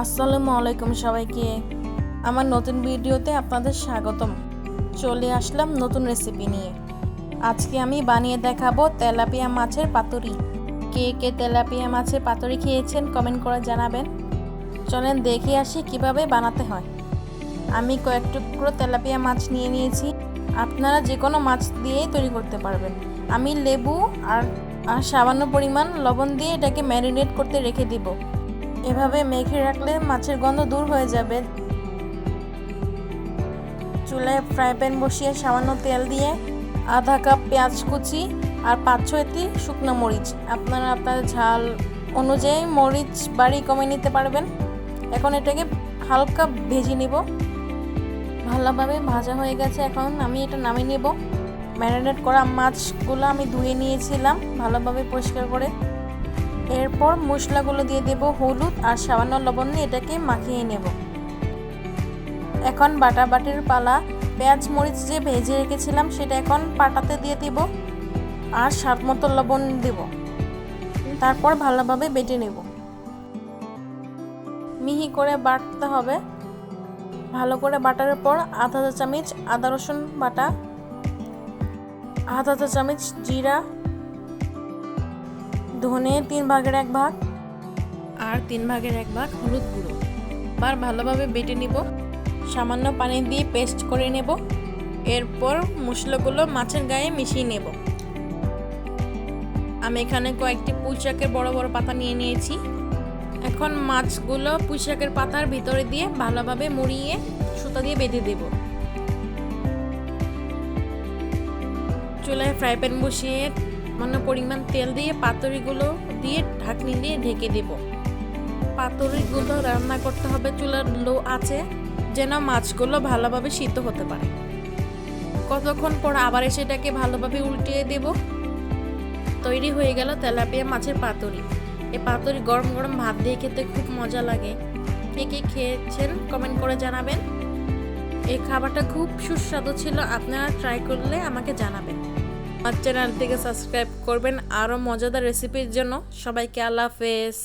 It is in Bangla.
আসসালামু আলাইকুম সবাইকে। আমার নতুন ভিডিওতে আপনাদের স্বাগতম। চলে আসলাম নতুন রেসিপি নিয়ে। আজকে আমি বানিয়ে দেখাবো তেলাপিয়া মাছের পাতুরি। কে কে তেলাপিয়া মাছের পাতুরি খেয়েছেন কমেন্ট করে জানাবেন। চলেন দেখে আসি কিভাবে বানাতে হয়। আমি কয়েক টুকরো তেলাপিয়া মাছ নিয়ে নিয়েছি। আপনারা যে কোনো মাছ দিয়েই তৈরি করতে পারবেন। আমি লেবু আর সামান্য পরিমাণ লবণ দিয়ে এটাকে ম্যারিনেট করতে রেখে দিব। এভাবে মেখে রাখলে মাছের গন্ধ দূর হয়ে যাবে। চুলায় ফ্রাই প্যান বসিয়ে সামান্য তেল দিয়ে আধা কাপ পেঁয়াজ কুচি আর 5-6টি শুকনো মরিচ, আপনারা আপনার ঝাল অনুযায়ী মরিচ বাড়ি কমে নিতে পারবেন। এখন এটাকে হালকা ভেজে নিব। ভালোভাবে ভাজা হয়ে গেছে, এখন আমি এটা নামিয়ে নেব। ম্যারিনেট করা মাছগুলো আমি ধুয়ে নিয়েছিলাম ভালোভাবে পরিষ্কার করে। এরপর মশলাগুলো দিয়ে দেব, হলুদ আর সামান্য লবণ দিয়ে এটাকে মাখিয়ে নেব। এখন বাটাবাটির পালা। পেঁয়াজ মরিচ যে ভেজে রেখেছিলাম সেটা এখন পাটাতে দিয়ে দিব আর স্বাদ মতো লবণ দেব। তারপর ভালোভাবে বেটে নেব। মিহি করে বাটতে হবে। ভালো করে বাটার পর আধা চা চামচ আদা রসুন বাটা, আধা চা চামচ জিরা, ধনে 3/1 ভাগ আর 3/1 ভাগ হলুদ গুঁড়ো বার ভালোভাবে বেটে নিব। সামান্য পানি দিয়ে পেস্ট করে নেব। এরপর মশলাগুলো মাছের গায়ে মিশিয়ে নেব। আমি এখানে কয়েকটি পুঁইশাকের বড় বড় পাতা নিয়ে নিয়েছি। এখন মাছগুলো পুঁইশাকের পাতার ভিতরে দিয়ে ভালোভাবে মুড়িয়ে সুতা দিয়ে বেঁধে দেব। চুলায় ফ্রাই প্যান বসিয়ে সামান্য পরিমাণ তেল দিয়ে পাতুরিগুলো দিয়ে ঢাকনি দিয়ে ঢেকে দেব। পাতুরিগুলো রান্না করতে হবে চুলার লো আঁচে, যেন মাছগুলো ভালোভাবে সিদ্ধ হতে পারে। কতক্ষণ পর আবার এসে এটাকে ভালোভাবে উল্টিয়ে দেব। তৈরি হয়ে গেল তেলাপিয়া মাছের পাতুরি। এই পাতুরি গরম গরম ভাত দিয়ে খেতে খুব মজা লাগে। কে কে খেয়েছেন কমেন্ট করে জানাবেন। এই খাবারটা খুব সুস্বাদু ছিল, আপনারা ট্রাই করলে আমাকে জানাবেন। আমার চ্যানেলটিকে সাবস্ক্রাইব করবেন আরও মজাদার রেসিপির জন্য। সবাইকে আল্লাহ হাফেজ।